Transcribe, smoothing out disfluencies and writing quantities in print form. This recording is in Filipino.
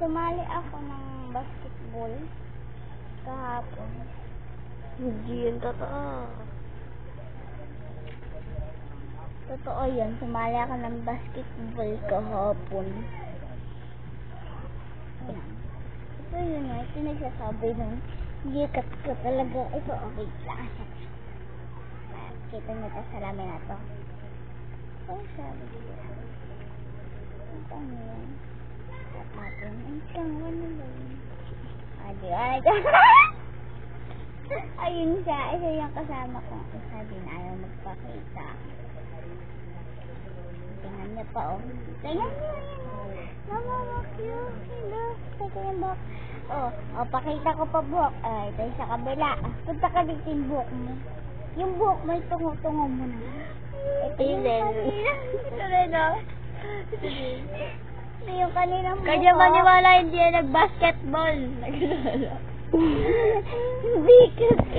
Sumali ako ng basketball kahapon. Hindi yun totoo. Totoo yun. Sumali ako ng basketball kahapon. Ayan. Ito yun nga. Ito nagsasabi nung gikat ko talaga. Ito okay lang. Ayan. Kita nyo ito sa lamin na to. Ano sabi ko? Ano yan? At natin. Ang kang ano ba yun? Di ba? Ayun siya. Isa yung kasama ko. Sabi na ayaw magpakita. Tingnan niya pa, oh. Tingnan niya. Namamakyo. Hello. Ito yung buhok. Oh, pakita ko pa buhok. Ito yung sa kabila. Punta ka dito yung buhok mo. Yung buhok mo, tungo-tungo mo na. Ito yung kanina. Ito rin, oh. Ito yung kaninang buhok. Kanya maniwala hindi yan nag-basketball. Hindi kasi.